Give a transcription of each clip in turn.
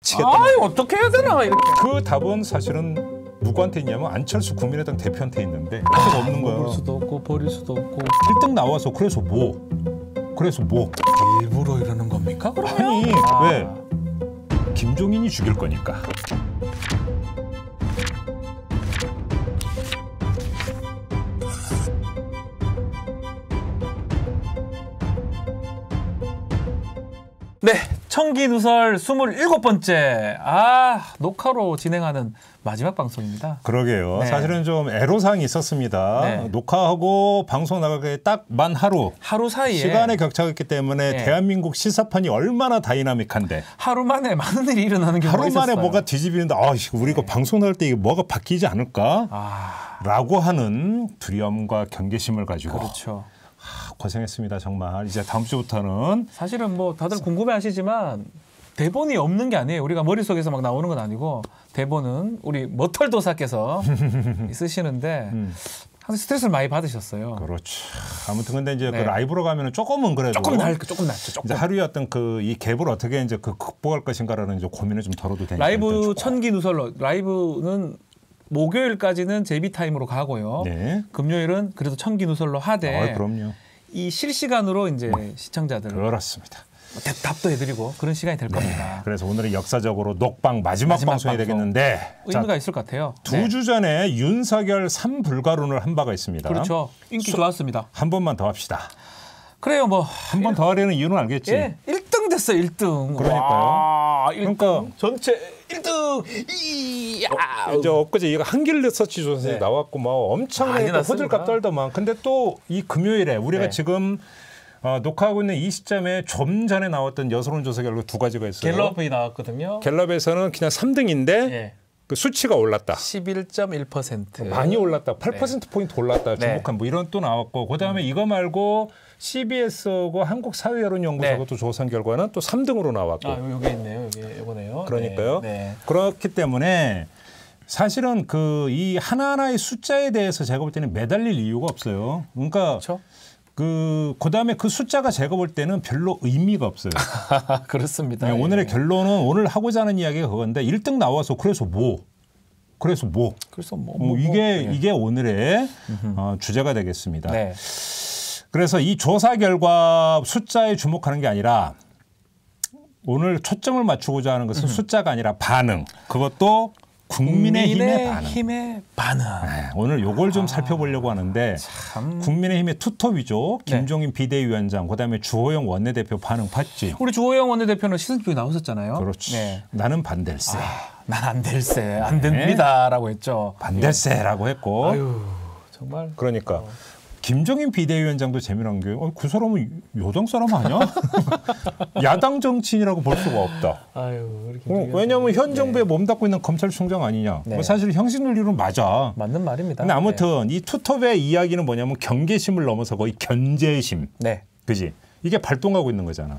미치겠다. 아, 어떻게 해야 되나 이렇게. 그 답은 사실은 누구한테 있냐면 안철수 국민의당 대표한테 있는데 그게 없는 거야. 먹을 수도 없고 버릴 수도 없고. 1등 나와서 그래서 뭐? 일부러 이러는 겁니까? 그러면? 아니 왜? 김종인이 죽일 거니까. 네, 청기누설 27번째 녹화로 진행하는 마지막 방송입니다. 그러게요. 네. 사실은 좀 애로사항이 있었습니다. 네. 녹화하고 방송 나가기 딱 만 하루 사이에 시간의 격차가 있기 때문에 네. 대한민국 시사판이 얼마나 다이나믹한데 하루 만에 많은 일이 일어나는 경우가 하루 만에 있었어요. 뭐가 뒤집히는데 우리 이거 방송 나갈 때 이게 뭐가 바뀌지 않을까? 라고 하는 두려움과 경계심을 가지고 그렇죠. 고생했습니다. 정말. 이제 다음 주부터는 사실은 뭐 다들 궁금해하시지만 대본이 없는 게 아니에요. 우리가 머릿속에서 막 나오는 건 아니고 대본은 우리 머털도사께서 쓰시는데 항상 스트레스를 많이 받으셨어요. 그렇죠. 아무튼 근데 이제 네. 그 라이브로 가면은 조금은 그래도 조금 낫죠. 조금. 이제 하루의 어떤 그 이 갭을 어떻게 이제 그 극복할 것인가라는 이제 고민을 좀 덜어도 되니까 라이브 천기누설로 라이브는 목요일까지는 제비 타임으로 가고요. 네. 금요일은 그래도 천기누설로 하되 그럼요. 이 실시간으로 이제 시청자들 그렇습니다. 답도 해드리고 그런 시간이 될 겁니다. 그래서 오늘은 역사적으로 녹방 마지막 방송이 방송. 되겠는데 의미가 있을 것 같아요. 두 주 전에 윤석열 3불가론을 한 바가 있습니다. 그렇죠. 인기 좋았습니다. 한 번만 더 합시다. 그래요. 뭐 한 번 더 하려는 이유는 알겠지? 예, 1등 됐어요. 1등. 그러니까요. 1등. 그러니까 전체 1등. 이제 엊그제 이거 한길 리서치 조사에 네. 나왔고 막 엄청나게 많이 났습니다. 호들갑 떨더만. 근데 또 이 금요일에 우리가 네. 지금 녹화하고 있는 이 시점에 좀 전에 나왔던 여론조사 결과 두 가지가 있어요. 갤럽이 나왔거든요. 갤럽에서는 그냥 3등인데 예. 그 수치가 올랐다. 11.1%. 많이 올랐다. 8%포인트 올랐다. 네. 주목한 뭐 이런 또 나왔고 그다음에 이거 말고 CBS하고 한국사회여론연구소가 또 조사한 결과는 또 3등으로 나왔고. 여기 있네요. 여기 이거네요. 그러니까요. 네. 그렇기 때문에 사실은 그 이 하나하나의 숫자에 대해서 제가 볼 때는 매달릴 이유가 없어요. 그러니까 그렇죠. 그다음에 그 숫자가 제가 볼 때는 별로 의미가 없어요. 그렇습니다. 네, 오늘의 예. 결론은 오늘 하고자 하는 이야기가 그건데 1등 나와서 그래서 뭐? 그래서 이게 오늘의 주제가 되겠습니다. 네. 그래서 이 조사 결과 숫자에 주목하는 게 아니라 오늘 초점을 맞추고자 하는 것은 숫자가 아니라 반응. 그것도 국민의힘의 반응. 네, 오늘 요걸 좀 살펴보려고 하는데 참. 국민의힘의 투톱이죠. 김종인 비대위원장, 그다음에 주호영 원내대표 반응 봤지. 우리 주호영 원내대표는 시즌2에 나오셨잖아요. 그렇지. 네. 나는 반댈세. 난 안 될세. 안 됩니다라고 했죠. 반댈세라고 했고. 아유, 정말. 그러니까 김종인 비대위원장도 재미난 게 그 사람은 여당 사람 아니야? 야당 정치인이라고 볼 수가 없다. 아유, 왜냐하면 현 정부에 몸담고 있는 검찰총장 아니냐. 네. 뭐 사실 형식논리로는 맞아. 맞는 말입니다. 근데 아무튼 이 투톱의 이야기는 뭐냐면 경계심을 넘어서 거의 견제심. 네. 그지? 이게 발동하고 있는 거잖아.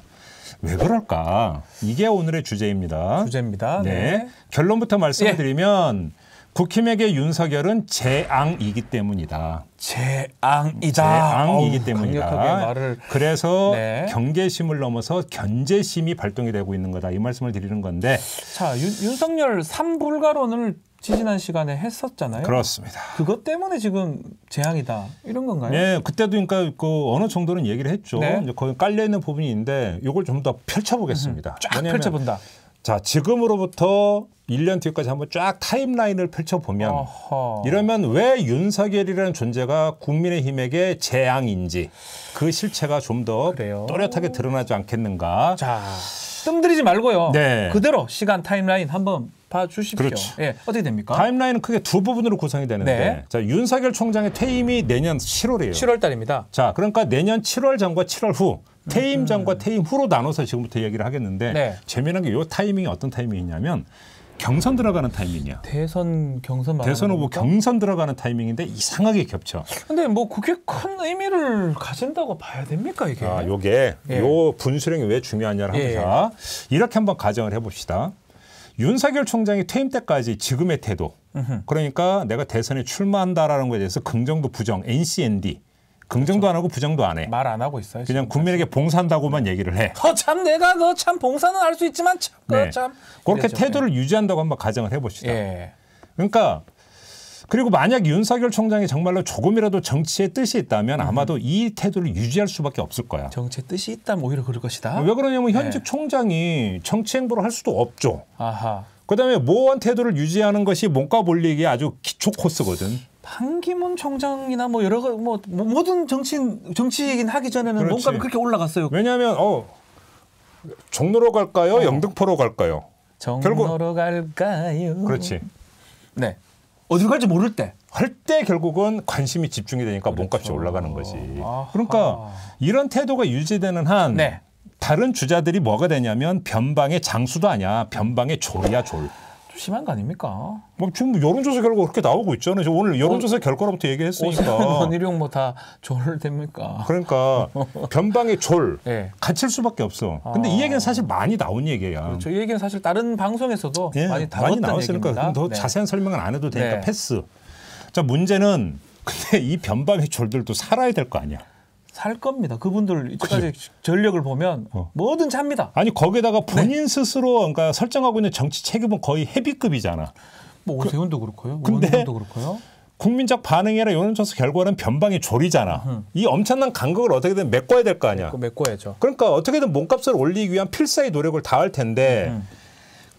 왜 그럴까? 이게 오늘의 주제입니다. 주제입니다. 네. 결론부터 말씀을 드리면 국힘에게 윤석열은 재앙이기 때문이다. 재앙이다. 재앙이기 때문이다. 강력하게 말을. 그래서 네. 경계심을 넘어서 견제심이 발동이 되고 있는 거다. 이 말씀을 드리는 건데. 자, 윤석열 3불가론을 지지난 시간에 했었잖아요. 그렇습니다. 그것 때문에 지금 재앙이다. 이런 건가요? 네, 그때도 그러니까 그 어느 정도는 얘기를 했죠. 네. 이제 거기 깔려 있는 부분이 있는데 이걸 좀 더 펼쳐보겠습니다. 쫙 왜냐하면 펼쳐본다. 자, 지금으로부터 1년 뒤까지 한번 쫙 타임라인을 펼쳐보면 어허. 이러면 왜 윤석열이라는 존재가 국민의힘에게 재앙인지 그 실체가 좀 더 그래요? 또렷하게 드러나지 않겠는가. 자, 뜸들이지 말고요. 네. 그대로 시간 타임라인 한번 봐주십시오. 그렇죠. 예, 어떻게 됩니까? 타임라인은 크게 두 부분으로 구성이 되는데 네. 자, 윤석열 총장의 퇴임이 내년 7월이에요. 7월 달입니다. 자, 그러니까 내년 7월 전과 7월 후 퇴임 전과 퇴임 후로 나눠서 지금부터 얘기를 하겠는데 네. 재미난 게 이 타이밍이 어떤 타이밍이냐면 경선 들어가는 타이밍이야. 대선 경선 말하는 대선 후보 겁니까? 경선 들어가는 타이밍인데 이상하게 겹쳐. 근데 뭐 그게 큰 의미를 가진다고 봐야 됩니까 이게? 요게 예. 요 분수령이 왜 중요하냐를 한번 예. 자 이렇게 한번 가정을 해봅시다. 윤석열 총장이 퇴임 때까지 지금의 태도. 그러니까 내가 대선에 출마한다라는 것에 대해서 긍정도 부정, NCND. 긍정도 안 하고 부정도 안 해. 말 안 하고 있어요. 그냥 국민에게 봉사한다고만 얘기를 해. 참 내가 참 봉사는 할 수 있지만 참 네. 참 그렇게 이래죠. 태도를 유지한다고 한번 가정을 해봅시다. 예. 그러니까 그리고 만약 윤석열 총장이 정말로 조금이라도 정치에 뜻이 있다면 아마도 이 태도를 유지할 수밖에 없을 거야. 정치의 뜻이 있다면 오히려 그럴 것이다. 왜 그러냐면 현직 총장이 정치 행보를 할 수도 없죠. 아하. 그다음에 모호한 태도를 유지하는 것이 몸값 올리기에 아주 기초 코스거든. 한기문 총장이나 뭐 여러 뭐 모든 정치인 하기 전에는 그렇지. 몸값이 그렇게 올라갔어요. 왜냐하면 종로로 갈까요? 영등포로 갈까요? 정로로 갈까요? 그렇지. 네. 어디로 갈지 모를 때. 할 때 결국은 관심이 집중이 되니까 몸값이 올라가는 거지. 아하. 그러니까 이런 태도가 유지되는 한 네. 다른 주자들이 뭐가 되냐면 변방의 장수도 아니야. 변방의 졸이야 졸. 좀 심한 거 아닙니까? 뭐 지금 여론조사 결과 그렇게 나오고 있잖아요. 저 오늘 여론조사 결과로부터 얘기했으니까. 원희룡 뭐 다 졸 됩니까? 그러니까 변방의 졸 네. 갇힐 수밖에 없어. 근데 이 얘기는 사실 많이 나온 얘기야. 그렇죠. 이 얘기는 사실 다른 방송에서도 예, 많이 다뤘던 나왔으니까 얘기입니다. 더 네. 자세한 설명은 안 해도 되니까 네. 패스. 자 문제는 근데 이 변방의 졸들도 살아야 될 거 아니야. 살 겁니다. 그분들 이때까지 전력을 보면 뭐든 찹니다. 아니 거기다가 본인 스스로 그러니까 설정하고 있는 정치 책임은 거의 헤비급이잖아. 뭐 오세훈도 그렇고요. 근데 원희룡도 그렇고요. 국민적 반응이나 여론조사 결과는 변방의 졸이잖아. 이 엄청난 간극을 어떻게든 메꿔야 될 거 아니야. 그거 메꿔야죠. 그러니까 어떻게든 몸값을 올리기 위한 필사의 노력을 다할 텐데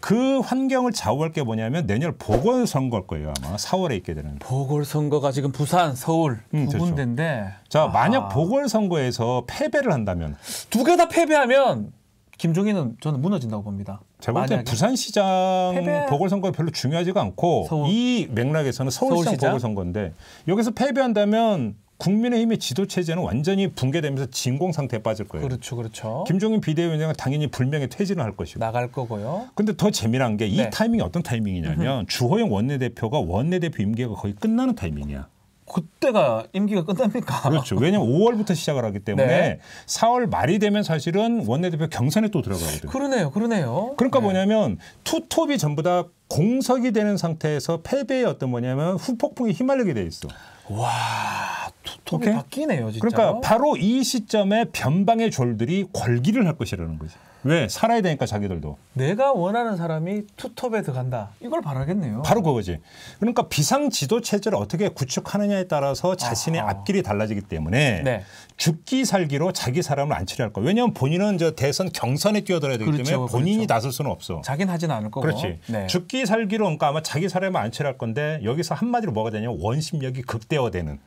그 환경을 좌우할 게 뭐냐면 내년 보궐선거일 거예요. 아마 4월에 있게 되는. 보궐선거가 지금 부산, 서울 두 그렇죠. 군데인데 자 만약 보궐선거에서 패배를 한다면 두 개 다 패배하면 김종인은 저는 무너진다고 봅니다. 제가 볼 때 만약에. 부산시장 패배- 보궐선거가 별로 중요하지가 않고 서울. 이 맥락에서는 서울시장 서울시장? 보궐선거인데 여기서 패배한다면 국민의힘의 지도체제는 완전히 붕괴되면서 진공 상태에 빠질 거예요. 그렇죠, 그렇죠. 김종인 비대위원장은 당연히 불명예 퇴진을 할 것이고. 나갈 거고요. 근데 더 재미난 게 이 네. 타이밍이 어떤 타이밍이냐면 주호영 원내대표가 원내대표 임기가 거의 끝나는 타이밍이야. 그때가 임기가 끝납니까? 그렇죠. 왜냐하면 5월부터 시작을 하기 때문에 네. 4월 말이 되면 사실은 원내대표 경선에 또 들어가거든요. 그러네요, 그러네요. 그러니까 네. 뭐냐면 투톱이 전부 다 공석이 되는 상태에서 패배의 어떤 뭐냐면 후폭풍에 휘말리게 돼 있어. 와, 투톱이 오케이? 바뀌네요, 진짜. 그러니까 바로 이 시점에 변방의 졸들이 궐기를 할 것이라는 거지. 왜? 살아야 되니까 자기들도. 내가 원하는 사람이 투톱에 들어간다. 이걸 바라겠네요. 바로 그거지. 그러니까 비상 지도 체제를 어떻게 구축하느냐에 따라서 자신의 아하. 앞길이 달라지기 때문에 네. 죽기 살기로 자기 사람을 안 처리할 거야. 왜냐하면 본인은 저 대선 경선에 뛰어들어야 되기 그렇죠, 때문에 본인이 그렇죠. 나설 수는 없어. 자긴 하진 않을 거고. 그렇지. 네. 죽기 살기로 그러니까 아마 자기 사람을 안 처리할 건데 여기서 한마디로 뭐가 되냐면 원심력이 극대화되는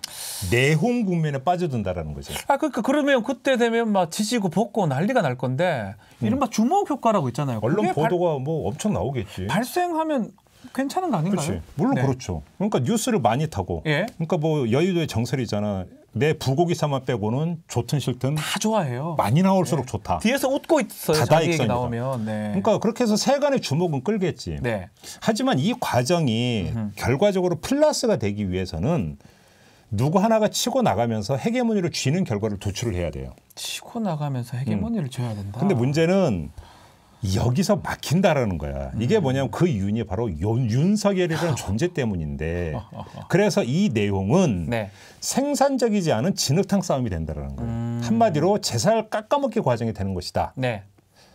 내홍 국면에 빠져든다라는 거지. 그러니까 그러면 그때 되면 막 지지고 볶고 난리가 날 건데 이른바 주목 효과라고 있잖아요. 언론 그게 보도가 뭐 엄청 나오겠지. 발생하면 괜찮은 거 아닌가요? 그렇지. 물론 네. 그렇죠. 그러니까 뉴스를 많이 타고. 예. 그러니까 뭐 여의도의 정설이잖아. 내 부고기사만 빼고는 좋든 싫든 다 좋아해요. 많이 나올수록 좋다. 뒤에서 웃고 있어요. 자기 얘기 다다익선이다. 나오면. 네. 그러니까 그렇게 해서 세간의 주목은 끌겠지. 네. 하지만 이 과정이 결과적으로 플러스가 되기 위해서는 누구 하나가 치고 나가면서 헤게모니를 쥐는 결과를 도출을 해야 돼요. 치고 나가면서 헤게모니를 줘야 된다. 근데 문제는 여기서 막힌다라는 거야. 이게 뭐냐면 그 이유는 바로 윤석열이라는 존재 때문인데 그래서 이 내용은 네. 생산적이지 않은 진흙탕 싸움이 된다라는 거예요. 한마디로 제살 깎아먹기 과정이 되는 것이다. 네.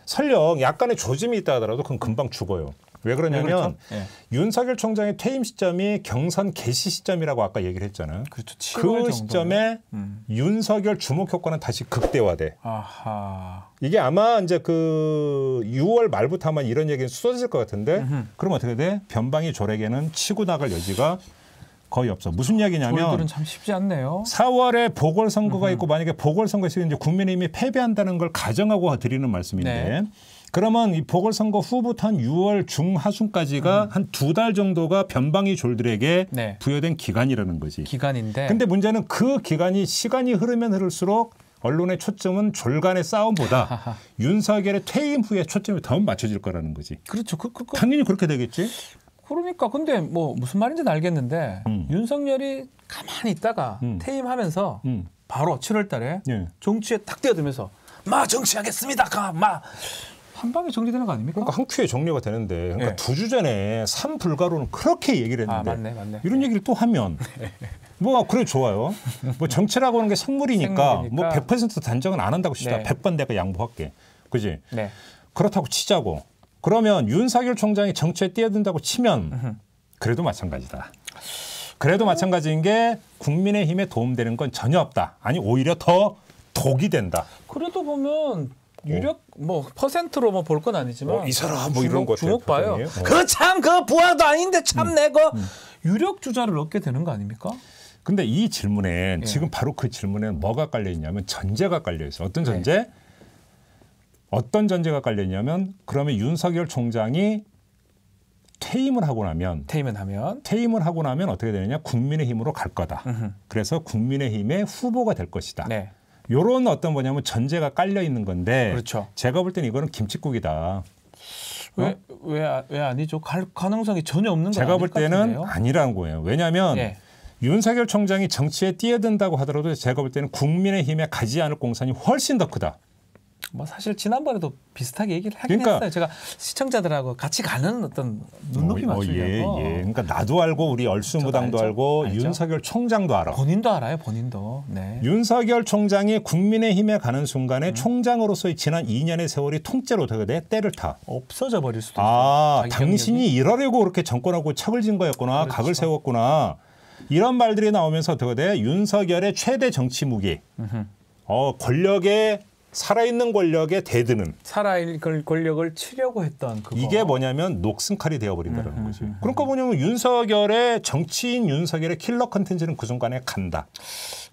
설령 약간의 조짐이 있다 하더라도 그건 금방 죽어요. 왜 그러냐면 그렇죠? 네. 윤석열 총장의 퇴임 시점이 경선 개시 시점이라고 아까 얘기를 했잖아요. 그렇죠. 7월 그 정도면. 시점에 윤석열 주목 효과는 다시 극대화돼. 아하. 이게 아마 이제 그 6월 말부터 아마 이런 얘기는 쏟아질 것 같은데 그럼 어떻게 돼? 변방이 졸에게는 치고 나갈 여지가 거의 없어. 무슨 이야기냐면 저희들은 참 쉽지 않네요. 4월에 보궐선거가 있고 만약에 보궐선거에서 이제 국민의힘이 패배한다는 걸 가정하고 드리는 말씀인데 네. 그러면 이 보궐선거 후부터 한 6월 중하순까지가 한 2달 정도가 변방위 졸들에게 네. 부여된 기간이라는 거지. 기간인데. 근데 문제는 그 기간이 시간이 흐르면 흐를수록 언론의 초점은 졸간의 싸움보다 윤석열의 퇴임 후에 초점이 더 맞춰질 거라는 거지. 그렇죠. 당연히 그렇게 되겠지. 그러니까 근데 뭐 무슨 말인지는 알겠는데 윤석열이 가만히 있다가 퇴임하면서 바로 7월 달에 예. 정치에 딱 뛰어들면서 마 정치하겠습니다. 막 한 방에 정리되는 거 아닙니까? 그러니까 한 큐에 정리가 되는데 그러니까 예. 2주 전에 3불가로는 그렇게 얘기를 했는데 맞네. 이런 얘기를 또 하면 뭐 그래 좋아요. 뭐 정치라고 하는 게 생물이니까 뭐 100% 단정은 안 한다고 치자. 네. 100번 내가 양보할게. 그지? 네. 그렇다고 치자고. 그러면 윤석열 총장이 정치에 뛰어든다고 치면 그래도 마찬가지다. 그래도 마찬가지인 게 국민의힘에 도움되는 건 전혀 없다. 아니 오히려 더 독이 된다. 그래도 보면 유력 뭐 퍼센트로 뭐 볼 건 아니지만 이 사람 뭐 이런 거 주목 봐요. 표정이에요? 그 참 그 부하도 아닌데 참 내가 유력 주자를 얻게 되는 거 아닙니까? 근데 이 질문엔 예. 지금 바로 그 질문에는 뭐가 깔려 있냐면 전제가 깔려 있어요. 어떤 전제? 네. 어떤 전제가 깔려 있냐면 그러면 윤석열 총장이 퇴임을 하고 나면 어떻게 되느냐? 국민의힘으로 갈 거다. 그래서 국민의힘의 후보가 될 것이다. 네. 요런 어떤 뭐냐면 전제가 깔려 있는 건데 그렇죠. 제가 볼 때는 이거는 김칫국이다. 왜 아니죠? 갈 가능성이 전혀 없는 거 제가 볼 때는 같은데요? 아니라는 거예요. 왜냐하면 예. 윤석열 총장이 정치에 뛰어든다고 하더라도 제가 볼 때는 국민의힘에 가지 않을 공산이 훨씬 더 크다. 뭐 사실 지난번에도 비슷하게 얘기를 하긴 그러니까 했어요. 제가 시청자들하고 같이 가는 어떤 눈높이 맞추려고. 예. 그러니까 나도 알고 우리 얼쑤무당도 알고 알죠. 윤석열 총장도 알아. 본인도 알아요. 본인도. 네. 윤석열 총장이 국민의힘에 가는 순간에 총장으로서의 지난 2년의 세월이 통째로 어떻게 돼? 때를 타. 없어져 버릴 수도 아, 있어요. 자기 당신이 경력이. 이러려고 그렇게 정권하고 척을 진 거였구나. 그렇죠. 각을 세웠구나. 이런 말들이 나오면서 어떻게 돼? 윤석열의 최대 정치 무기. 권력의 살아있는 권력에 대드는 살아있는 권력을 치려고 했던 그거. 이게 뭐냐면 녹슨칼이 되어버린다는 거지. 그러니까 뭐냐면 윤석열의 정치인 윤석열의 킬러 컨텐츠는 그 순간에 간다.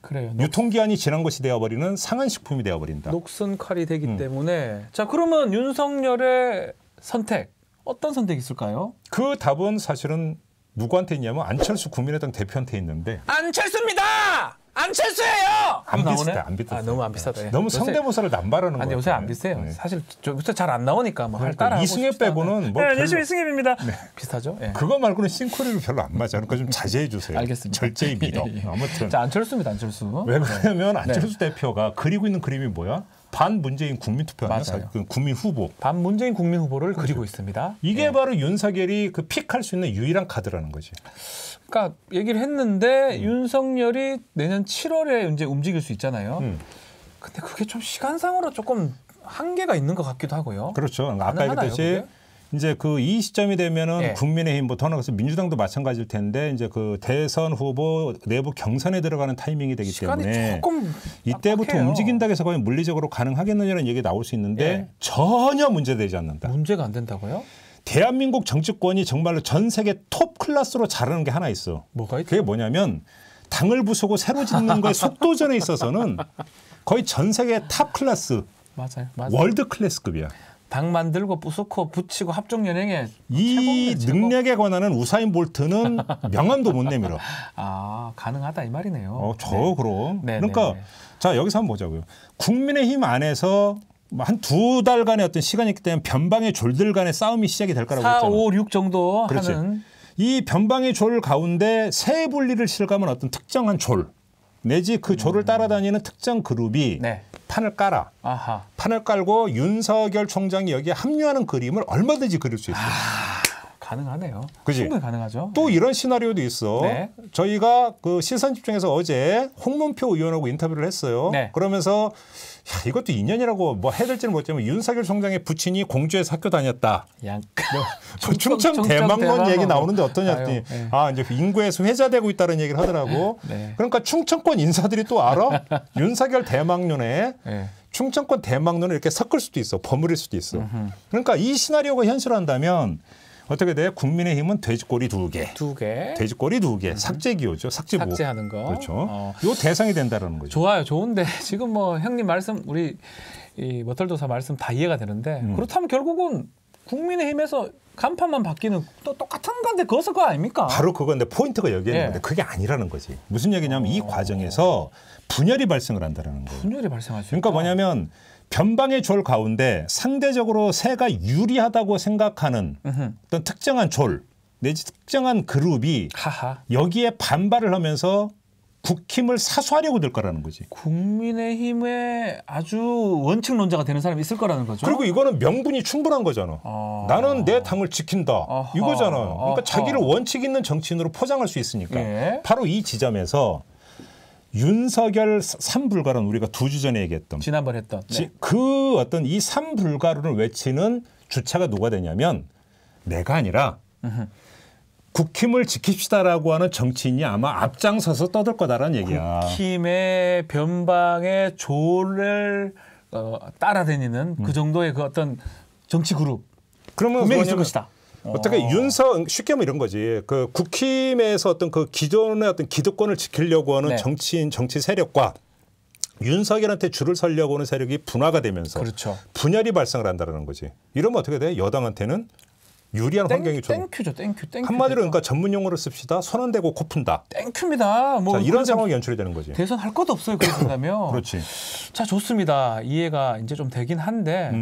그래요. 유통기한이 지난 것이 되어버리는 상한식품이 되어버린다. 녹슨 칼이 되기 때문에 자 그러면 윤석열의 선택 어떤 선택이 있을까요? 그 답은 사실은 누구한테 있냐면 안철수 국민의당 대표한테 있는데 안철수입니다. 안철수예요. 안 비슷해. 안 비슷해. 너무 안 비슷하다. 너무 성대모사를 남발하는 거예요. 아니 요새 안 비슷해요. 네. 사실 요새 잘 안 나오니까 뭐 그러니까 따라 이승엽 빼고는 뭐 안녕하세요 별로- 이승엽입니다. 비슷하죠? 예. 그거 말고는 싱크로율이 별로 안 맞아. 그러니까 좀 자제해 주세요. 알겠습니다. 절제의 미덕. 아무튼 자 안철수입니다. 안철수. 왜 그러냐면 안철수 대표가 그리고 있는 그림이 뭐야? 반 문재인 국민 투표 아니야? 맞아요. 그 국민 후보. 반 문재인 국민 후보를 그리고 있습니다. 이게 바로 윤석열이 그 픽할 수 있는 유일한 카드라는 거지. 그러니까 얘기를 했는데 윤석열이 내년 7월에 이제 움직일 수 있잖아요. 근데 그게 좀 시간상으로 조금 한계가 있는 것 같기도 하고요. 그렇죠. 아까 가능하나요, 얘기했듯이 그게? 이제 그 이 시점이 되면은 예. 국민의힘부터는 그래서 민주당도 마찬가지일 텐데 이제 그 대선 후보 내부 경선에 들어가는 타이밍이 되기 시간이 때문에 조금 이때부터 빡빡해요. 움직인다고 해서 과연 물리적으로 가능하겠느냐는 얘기 나올 수 있는데 예. 전혀 문제되지 않는다. 문제가 안 된다고요? 대한민국 정치권이 정말로 전 세계 톱 클래스로 잘하는 게 하나 있어. 뭐가 있죠? 그게 뭐냐면 당을 부수고 새로 짓는 거의 속도전에 있어서는 거의 전 세계 탑 클래스, 맞아요. 월드 클래스급이야. 당 만들고 부수고 붙이고 합종 연행에 이 최고입니다, 최고. 능력에 관한은 우사인 볼트는 명함도 못 내밀어. 아 가능하다 이 말이네요. 그럼. 네, 그러니까 네, 네. 자 여기서 한번 보자고요. 국민의힘 안에서 한 2달간의 어떤 시간이 있기 때문에 변방의 졸들 간의 싸움이 시작이 될 거라고 4, 했잖아. 5, 6 정도 그렇지. 하는 이 변방의 졸 가운데 세 분리를 실감한 어떤 특정한 졸 내지 그 졸을 따라다니는 특정 그룹이 네. 판을 깔아. 아하. 판을 깔고 윤석열 총장이 여기에 합류하는 그림을 얼마든지 그릴 수 있어요. 가능하네요. 그지? 충분히 가능하죠. 또 이런 시나리오도 있어. 네. 저희가 그 시선 집중에서 어제 홍문표 의원하고 인터뷰를 했어요. 네. 그러면서 야, 이것도 인연이라고 뭐 해야 될지는 모르지만 윤석열 총장의 부친이 공주에서 학교 다녔다. 그 충청 대망론 얘기 나오는데 어떠냐 했더니 네. 이제 인구에서 회자되고 있다는 얘기를 하더라고. 네. 그러니까 충청권 인사들이 또 알아? 윤석열 대망론에 네. 충청권 대망론을 이렇게 섞을 수도 있어. 버무릴 수도 있어. 그러니까 이 시나리오가 현실화한다면 어떻게 돼? 국민의힘은 돼지꼬리 2개. 2개. 돼지꼬리 2개. 삭제 기호죠. 삭제부. 삭제하는 거. 그렇죠. 요 대상이 된다라는 거죠. 좋아요. 좋은데 지금 뭐 형님 말씀 우리 이 머털도사 말씀 다 이해가 되는데 그렇다면 결국은 국민의힘에서 간판만 바뀌는 또 똑같은 건데 그것은 그거 아닙니까? 바로 그건데 포인트가 여기에 있는 예. 건데 그게 아니라는 거지. 무슨 얘기냐면 이 과정에서 분열이 발생을 한다는 거예요. 분열이 발생할 수 그러니까 있다. 뭐냐면 변방의 졸 가운데 상대적으로 새가 유리하다고 생각하는 어떤 특정한 졸 내지 특정한 그룹이 하하. 여기에 반발을 하면서 국힘을 사수하려고 들 거라는 거지. 국민의힘에 아주 원칙론자가 되는 사람이 있을 거라는 거죠. 그리고 이거는 명분이 충분한 거잖아. 나는 내 당을 지킨다. 이거잖아요. 그러니까 자기를 원칙 있는 정치인으로 포장할 수 있으니까. 예. 바로 이 지점에서 윤석열 3불가론 우리가 2주 전에 얘기했던 지난번 했던 네. 그 어떤 이 3불가론을 외치는 주체가 누가 되냐면 내가 아니라 국힘을 지킵시다라고 하는 정치인이 아마 앞장서서 떠들 거다라는 얘기야. 국힘의 변방의 조를 따라다니는 그 정도의 그 어떤 정치 그룹. 그러면 분명히 있을 것이다. 어떻게 쉽게 하면 이런 거지. 그 국힘에서 어떤 그 기존의 어떤 기득권을 지키려고 하는 네. 정치인 정치 세력과 윤석열한테 줄을 서려고 하는 세력이 분화가 되면서 그렇죠. 분열이 발생을 한다는 거지. 이러면 어떻게 돼? 여당한테는 유리한 환경이 좀. 땡큐죠. 땡큐. 한마디로 그러니까 전문 용어로 씁시다. 손 안 대고 코 푼다. 땡큐입니다. 뭐 자, 이런 상황이 연출이 되는 거지. 대선 할 것도 없어요. 그렇게 된다면. 그렇지. 자, 좋습니다. 이해가 이제 좀 되긴 한데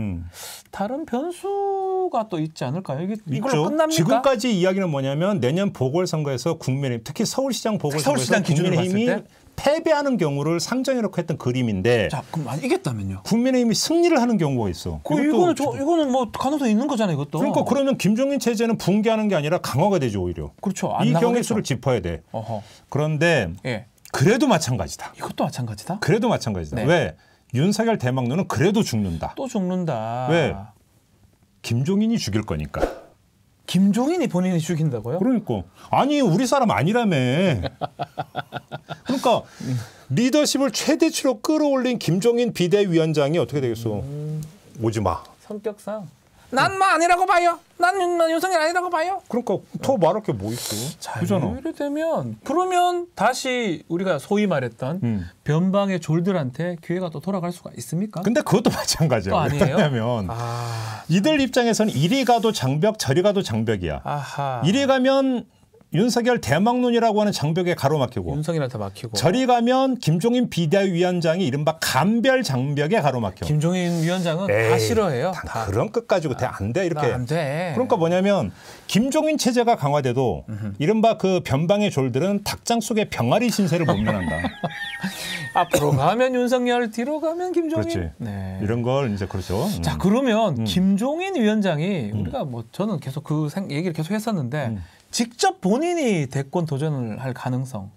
다른 변수가 또 있지 않을까요? 이걸로 끝납니까? 지금까지 이야기는 뭐냐면 내년 보궐선거에서 국민의힘 특히 서울시장 보궐선거에서 국민의힘이 패배하는 경우를 상정해놓고 했던 그림인데. 자, 그럼 이겼다면요? 국민의힘이 승리를 하는 경우가 있어. 이거는 뭐 가능성 있는 거잖아요, 이것도. 그러니까 그러면 김종인 체제는 붕괴하는 게 아니라 강화가 되죠, 오히려. 그렇죠. 이 경우의 수를 짚어야 돼. 어허. 그런데 예. 그래도 마찬가지다. 이것도 마찬가지다? 그래도 마찬가지다. 네. 왜? 윤석열 대망론은 그래도 죽는다. 또 죽는다. 왜? 김종인이 죽일 거니까. 김종인이 본인이 죽인다고요? 그러니까. 아니 우리 사람 아니라며. 그러니까 리더십을 최대치로 끌어올린 김종인 비대위원장이 어떻게 되겠어. 오지 마. 성격상. 난 뭐 아니라고 봐요. 난 윤석열 아니라고 봐요. 그러니까 더 말할 게 뭐 있어. 자, 그잖아. 이래 되면 그러면 다시 우리가 소위 말했던 변방의 졸들한테 기회가 또 돌아갈 수가 있습니까? 근데 그것도 마찬가지야. 또 아니에요? 왜냐하면 이들 입장에서는 이리 가도 장벽 저리 가도 장벽이야. 아하. 이리 가면 윤석열 대망론이라고 하는 장벽에 가로막히고 윤석열한테 막히고 저리 가면 김종인 비대위원장이 이른바 감별 장벽에 가로막혀. 김종인 위원장은 다 싫어해요. 다. 그런 끝 가지고 안 돼 이렇게. 안 돼. 그러니까 뭐냐면 김종인 체제가 강화돼도 이른바 그 변방의 졸들은 닭장 속의 병아리 신세를 못 면한다. 앞으로 가면 윤석열, 뒤로 가면 김종인. 그렇지. 네. 이런 걸 이제 그렇죠. 자, 그러면 김종인 위원장이 우리가 뭐 저는 계속 그 얘기를 계속 했었는데 직접 본인이 대권 도전을 할 가능성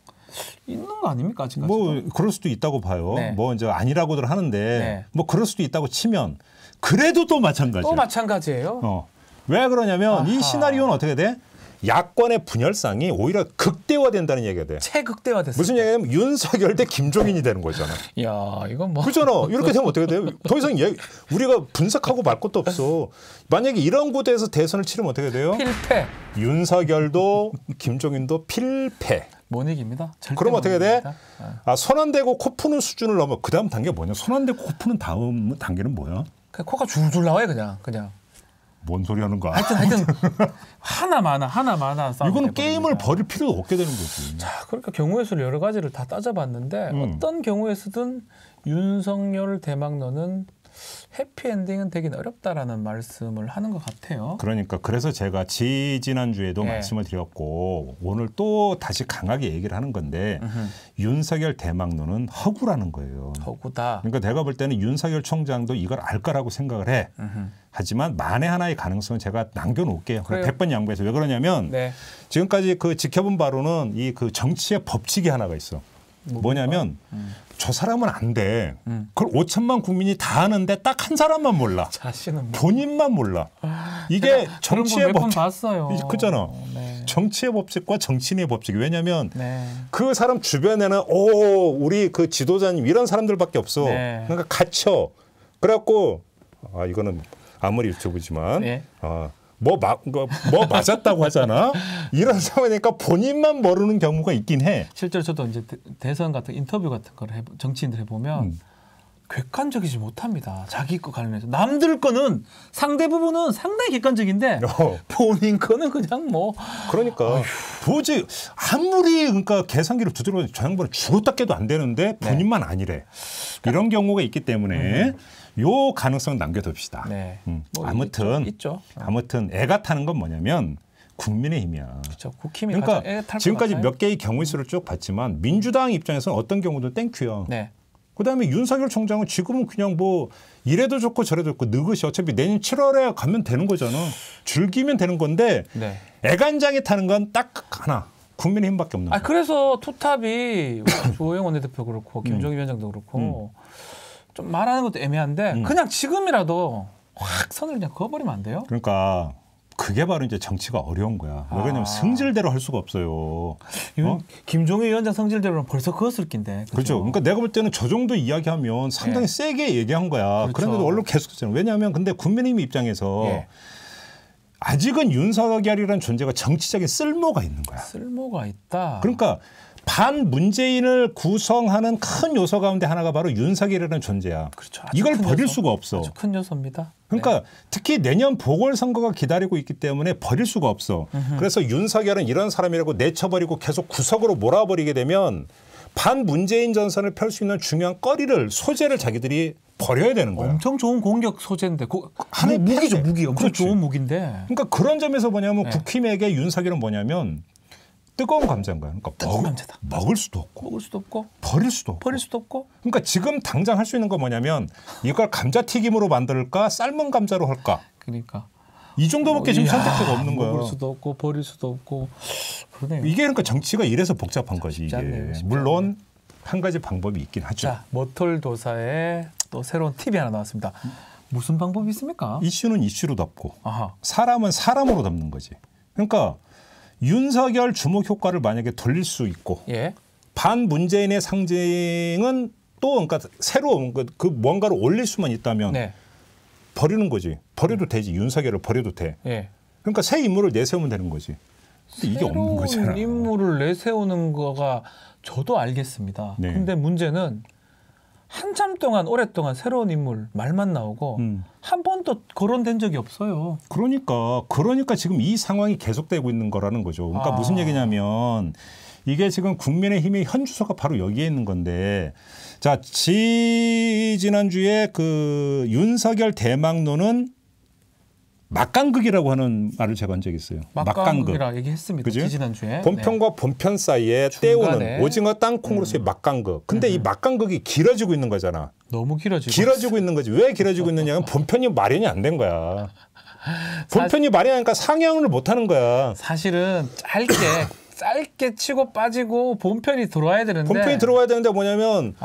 있는 거 아닙니까? 지금 뭐 그럴 수도 있다고 봐요. 네. 뭐 이제 아니라고들 하는데 네. 뭐 그럴 수도 있다고 치면 그래도 또 마찬가지야. 또 마찬가지예요. 왜 그러냐면 아하. 이 시나리오는 어떻게 돼? 야권의 분열상이 오히려 극대화된다는 얘기가 돼. 최극대화됐어요. 무슨 얘기냐면 윤석열 대 김종인이 되는 거잖아. 야, 이건 뭐. 그렇잖아. 이렇게 되면 어떻게 돼요? 더 이상 우리가 분석하고 말 것도 없어. 만약에 이런 구도에서 대선을 치르면 어떻게 돼요? 필패. 윤석열도 김종인도 필패. 못 이깁니다. 그럼 어떻게 돼? 손 안 대고 코 푸는 수준을 넘어. 그 다음 단계가 뭐냐? 손 안 대고 코 푸는 다음 단계는 뭐야? 그냥 코가 줄줄 나와요, 그냥. 뭔 소리 하는 거야? 하여튼 하나마나 이거는 게임을 벌일 필요가 없게 되는 거지. 자, 그러니까 경우의 수를 여러 가지를 다 따져봤는데 어떤 경우에서든 윤석열 대망론은 해피엔딩은 되긴 어렵다라는 말씀을 하는 것 같아요. 그러니까 그래서 제가 지난주에도 네. 말씀을 드렸고 오늘 또 다시 강하게 얘기를 하는 건데 윤석열 대망론은 허구라는 거예요. 허구다. 그러니까 내가 볼 때는 윤석열 총장도 이걸 알 거라고 생각을 해. 하지만 만에 하나의 가능성은 제가 남겨놓을게요. 100번 양보해서. 왜 그러냐면 네. 지금까지 그 지켜본 바로는 이 그 정치의 법칙이 하나가 있어. 뭐냐면 저 사람은 안 돼. 그걸 5천만 국민이 다 아는데 딱 한 사람만 몰라. 자신은 본인만 몰라. 이게 정치의 법칙. 봤어요. 그잖아. 네. 정치의 법칙과 정치인의 법칙이. 왜냐하면 네. 그 사람 주변에는 우리 그 지도자님 이런 사람들밖에 없어. 네. 그러니까 갇혀. 그래갖고 이거는 아무리 유튜브지만 네. 뭐 맞았다고 하잖아. 이런 상황이니까 본인만 모르는 경우가 있긴 해. 실제로 저도 이제 대선 같은 인터뷰 같은 걸 정치인들 해보면 객관적이지 못합니다. 자기 거 관련해서. 남들 거는 상대 부분은 상당히 객관적인데 본인 거는 그냥 뭐. 그러니까 도저히 아무리 그러니까 계산기를 두드려 저 양반은 죽었다 깨도 안 되는데 본인만 아니래. 이런 경우가 있기 때문에 요 가능성 남겨둡시다. 네. 뭐 아무튼 있죠. 아무튼 애가 타는 건 뭐냐면 국민의힘이야. 그렇죠. 국힘이 그러니까 지금까지 몇 개의 경우의 수를 쭉 봤지만 민주당 입장에서는 어떤 경우도 땡큐야. 네. 그다음에 윤석열 총장은 지금은 그냥 뭐 이래도 좋고 저래도 좋고 느긋이 어차피 내년 7월에 가면 되는 거잖아. 즐기면 되는 건데 네. 애간장에 타는 건 딱 하나. 국민의힘밖에 없는 거야. 그래서 투탑이 주호영 원내대표 그렇고 김종인 위원장도 그렇고 좀 말하는 것도 애매한데 그냥 지금이라도 확 선을 그냥 그어버리면 안 돼요? 그러니까 그게 바로 이제 정치가 어려운 거야. 왜 그러냐면 성질대로 할 수가 없어요. 김종인 위원장 성질대로는 벌써 그었을 낀데. 그렇죠. 그러니까 내가 볼 때는 저 정도 이야기하면 상당히 세게 얘기한 거야. 그렇죠. 그런데도 언론 계속 했잖아. 왜냐하면 근데 국민의힘 입장에서 아직은 윤석열이라는 존재가 정치적인 쓸모가 있는 거야. 쓸모가 있다. 그러니까 반문재인을 구성하는 큰 요소 가운데 하나가 바로 윤석열이라는 존재야. 그렇죠. 이걸 버릴 수가 없어. 아주 큰 요소입니다. 그러니까 특히 내년 보궐선거가 기다리고 있기 때문에 버릴 수가 없어. 그래서 윤석열은 이런 사람이라고 내쳐버리고 계속 구석으로 몰아버리게 되면 반문재인 전선을 펼 수 있는 중요한 거리를 소재를 자기들이 버려야 되는 거야. 엄청 좋은 공격 소재인데 하나의 무기죠. 무기. 엄청 그렇지. 좋은 무기인데. 그러니까 그런 점에서 뭐냐면 국힘에게 윤석열은 뭐냐면 뜨거운 감자인 거야. 그러니까 먹을 수도 없고 버릴 수도 없고. 그러니까 지금 당장 할 수 있는 건 뭐냐면 이걸 감자튀김으로 만들까 삶은 감자로 할까. 그러니까. 이 정도밖에 지금 선택지가 없는 거야. 먹을 수도 없고 버릴 수도 없고. 그러네요. 이게 그러니까 정치가 이래서 복잡한 거지. 이게. 물론 한 가지 방법이 있긴 하죠. 자, 머털도사의 또 새로운 팁이 하나 나왔습니다. 무슨 방법이 있습니까? 이슈는 이슈로 덮고 사람은 사람으로 덮는 거지. 그러니까 윤석열 주목 효과를 만약에 돌릴 수 있고 반문재인의 상징은 또 그러니까 새로운 그 뭔가를 올릴 수만 있다면 버리는 거지. 버려도 되지. 윤석열을 버려도 돼. 그러니까 새 인물을 내세우면 되는 거지. 근데 이게 없는 거잖아. 새로운 인물을 내세우는 거가 저도 알겠습니다. 근데 문제는 한참 동안 오랫동안 새로운 인물 말만 나오고 한 번도 거론된 적이 없어요. 그러니까 지금 이 상황이 계속되고 있는 거라는 거죠. 그러니까 무슨 얘기냐면 이게 지금 국민의힘의 현 주소가 바로 여기에 있는 건데 자, 지난주에 그 윤석열 대망론은 막강극이라고 하는 말을 제가 한 적이 있어요. 막강극이라 얘기했습니다. 지난주에. 본편과 본편 사이에 때우는 오징어 땅콩으로서의 막강극. 근데 이 막강극이 길어지고 있는 거잖아. 너무 길어지고 있는 거지. 왜 길어지고 있느냐면 본편이 마련이 안 된 거야. 본편이 마련하니까 상영을 못 하는 거야. 사실은 짧게 치고 빠지고 본편이 들어와야 되는데 뭐냐면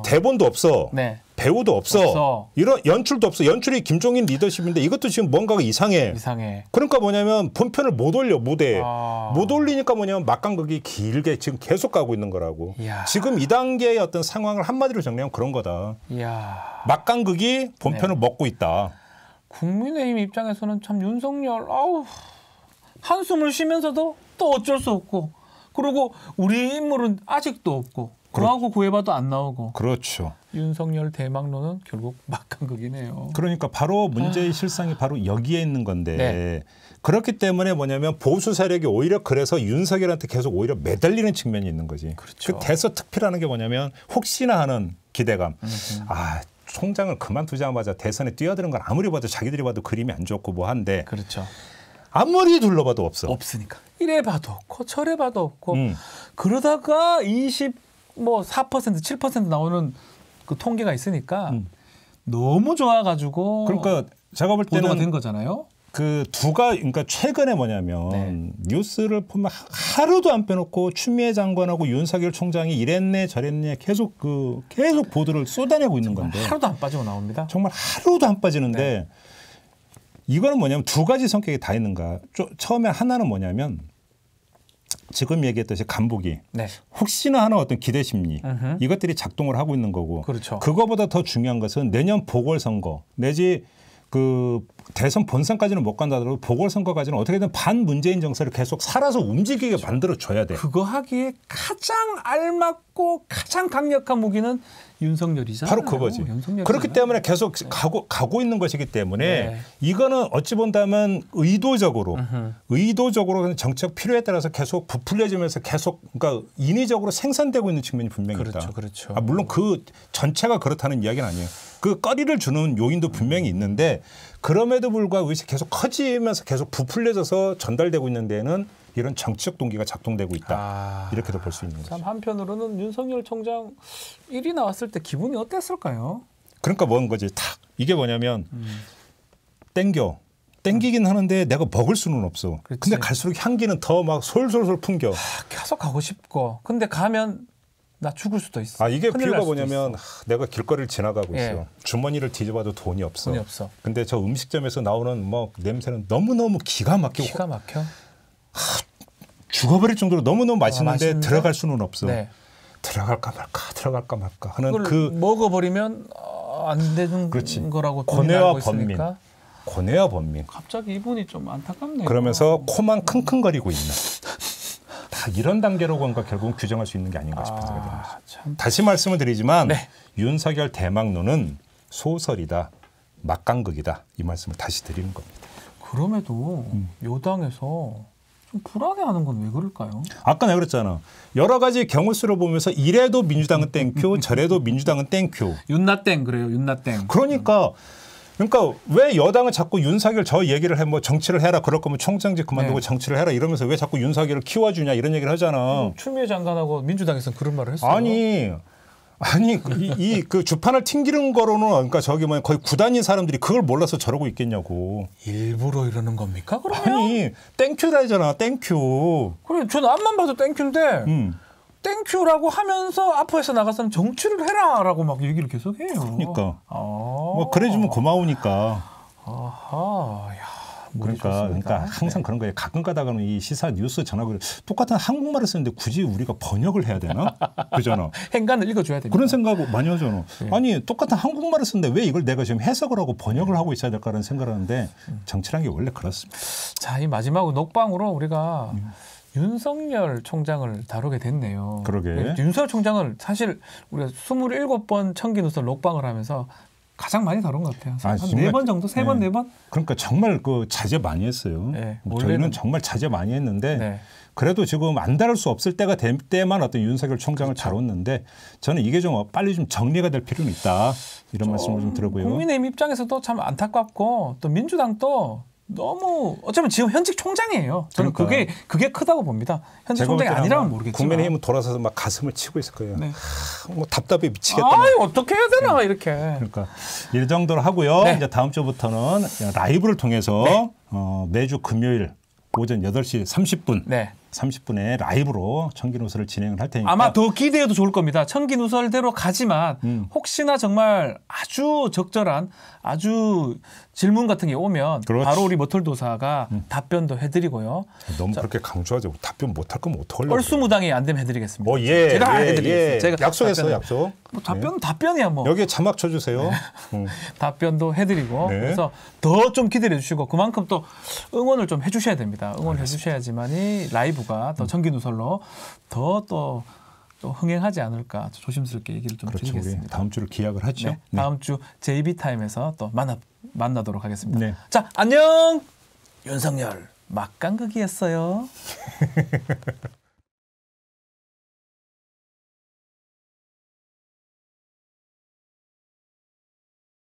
대본도 없어. 배우도 없어. 이런 연출도 없어. 연출이 김종인 리더십인데 이것도 지금 뭔가가 이상해. 그러니까 뭐냐면 본편을 못 올려 무대에. 못 올리니까 뭐냐면 막강극이 길게 지금 계속 가고 있는 거라고. 지금 이 단계의 어떤 상황을 한마디로 정리하면 그런 거다. 막강극이 본편을 먹고 있다. 국민의힘 입장에서는 참 윤석열 한숨을 쉬면서도 또 어쩔 수 없고 그리고 우리 인물은 아직도 없고 구하고 구해봐도 안 나오고. 그렇죠. 윤석열 대망론은 결국 막강극이네요. 그러니까 바로 문제의 실상이 바로 여기에 있는 건데 그렇기 때문에 뭐냐면 보수 세력이 오히려 그래서 윤석열한테 계속 오히려 매달리는 측면이 있는 거지. 그렇죠. 그 대서특필하는 게 뭐냐면 혹시나 하는 기대감. 총장을 그만두자마자 대선에 뛰어드는 건 아무리 봐도 자기들이 봐도 그림이 안 좋고 뭐 한데. 그렇죠. 아무리 둘러봐도 없으니까. 이래 봐도 없고 저래 봐도 없고 그러다가 4% 7% 나오는 그 통계가 있으니까 너무 좋아가지고 그러니까 제가 볼 때는 보도가 된 거잖아요. 그러니까 최근에 뭐냐면 뉴스를 보면 하루도 안 빼놓고 추미애 장관하고 윤석열 총장이 이랬네 저랬네 계속 보도를 쏟아내고 있는 건데 하루도 안 빠지고 나옵니다. 정말 하루도 안 빠지는데 이거는 뭐냐면 두 가지 성격이 다 있는가. 처음에 하나는 뭐냐면 지금 얘기했듯이 간보기. 혹시나 하는 어떤 기대 심리. 이것들이 작동을 하고 있는 거고. 그렇죠. 그거보다 더 중요한 것은 내년 보궐선거 내지 그 대선 본선까지는 못 간다 하더라도 보궐선거까지는 어떻게든 반문재인 정서를 계속 살아서 움직이게 만들어줘야 돼. 그거 하기에 가장 알맞고 가장 강력한 무기는 윤석열이잖아요. 바로 그거지. 그렇기 때문에 계속 가고 있는 것이기 때문에 이거는 어찌 본다면 의도적으로 정책 필요에 따라서 계속 부풀려지면서 계속 그러니까 인위적으로 생산되고 있는 측면이 분명히 있다. 그렇죠. 물론 그 전체가 그렇다는 이야기는 아니에요. 그 꺼리를 주는 요인도 분명히 있는데 그럼에도 불구하고 의식이 계속 커지면서 계속 부풀려져서 전달되고 있는 데에는 이런 정치적 동기가 작동되고 있다. 이렇게도 볼 수 있는 거죠. 참 한편으로는 윤석열 총장 일이 나왔을 때 기분이 어땠을까요? 그러니까 뭔 거지. 탁 이게 뭐냐면 땡기긴 하는데 내가 먹을 수는 없어. 그렇지. 근데 갈수록 향기는 더 막 솔솔솔 풍겨. 계속 가고 싶고. 근데 가면 나 죽을 수도 있어. 이게 비유가 뭐냐면 내가 길거리를 지나가고 있어. 주머니를 뒤져봐도 돈이 없어. 근데 저 음식점에서 나오는 뭐 냄새는 너무너무 기가 막히고. 기가 막혀? 죽어버릴 정도로 너무너무 맛있는데 들어갈 수는 없어. 네. 들어갈까 말까 하는 그 먹어버리면 안 되는 그렇지. 거라고 고뇌와 번민. 고뇌와 번민. 갑자기 이분이 좀 안타깝네요. 그러면서 코만 킁킁거리고 있는. 다 이런 단계로 뭔가 결국은 규정할 수 있는 게 아닌가 싶어서 그런 거죠. 다시 말씀을 드리지만 윤석열 대망론은 소설이다. 막강극이다. 이 말씀을 다시 드리는 겁니다. 그럼에도 여당에서 좀 불안해하는 건 왜 그럴까요? 아까 내가 그랬잖아. 여러 가지 경우수를 보면서 이래도 민주당은 땡큐, 저래도 민주당은 땡큐. 윤나땡 그래요. 윤나땡. 그러니까 왜 여당은 자꾸 윤석열 저 얘기를 해 뭐 정치를 해라 그럴 거면 총장직 그만두고 정치를 해라 이러면서 왜 자꾸 윤석열을 키워주냐 이런 얘기를 하잖아. 추미애 장관하고 민주당에서는 그런 말을 했어요. 아니 그 주판을 튕기는 거로는 그러니까 저기 뭐 거의 구단인 사람들이 그걸 몰라서 저러고 있겠냐고. 일부러 이러는 겁니까? 그러면? 땡큐라잖아. 땡큐. 그래 저는 앞만 봐도 땡큐인데 땡큐라고 하면서 앞에서 나가서는 정치를 해라라고 막 얘기를 계속 해요. 그러니까 뭐 그래주면 고마우니까. 그러니까 항상 그런 거예요. 가끔 가다가는 이 시사 뉴스 전화를 똑같은 한국말을 쓰는데 굳이 우리가 번역을 해야 되나? 그잖아. 행간을 읽어줘야 됩니다. 그런 생각을 많이 하잖아. 아니 똑같은 한국말을 쓰는데 왜 이걸 내가 지금 해석을 하고 번역을 하고 있어야 될까라는 생각을 하는데 정치라는 게 원래 그렇습니다. 자, 이 마지막 녹방으로 우리가 윤석열 총장을 다루게 됐네요. 그러게. 윤석열 총장을 사실 우리가 27번 청기 누설 녹방을 하면서 가장 많이 다룬 것 같아요. 한 4번 정도? 3번, 4번? 그러니까 정말 그 자제 많이 했어요. 저희는 정말 자제 많이 했는데 그래도 지금 안 다룰 수 없을 때가 될 때만 어떤 윤석열 총장을 다뤘는데 저는 이게 좀 빨리 좀 정리가 될 필요는 있다. 이런 말씀을 좀 드리고요. 국민의힘 입장에서도 참 안타깝고 또 민주당도 너무 어쩌면 지금 현직 총장이에요. 저는 그러니까. 그게 크다고 봅니다. 현직 총장이 아니라면 모르겠지만. 국민의힘은 돌아서서 막 가슴을 치고 있을 거예요. 뭐 답답해 미치겠다. 어떻게 해야 되나 이렇게. 그러니까 이 정도로 하고요. 이제 다음 주부터는 라이브를 통해서 매주 금요일 오전 8시 30분. 30분에 라이브로 청기 누설을 진행을 할 테니까 아마 더 기대해도 좋을 겁니다. 청기 누설대로 가지만 혹시나 정말 아주 적절한 아주 질문 같은 게 오면 바로 우리 머털도사가 답변도 해드리고요. 너무 그렇게 강조하지. 답변 못할 거면 어떡하려고. 얼수무당이 안 되면 해드리겠습니다. 제가 해드리겠습니다. 제가 약속했어요. 약속. 뭐 답변이야 뭐. 여기에 자막 쳐주세요. 답변도 해드리고 그래서 더 좀 기대해 주시고 그만큼 또 응원을 좀 해주셔야 됩니다. 응원해 주셔야지만이 라이브가 더 청기 누설로 더 또 흥행하지 않을까 조심스럽게 얘기를 좀 드리겠습니다. 우리 다음 주를 기약을 하죠. 다음 주 JB타임에서 또 만나도록 하겠습니다. 자, 안녕. 윤석열 막강극이었어요.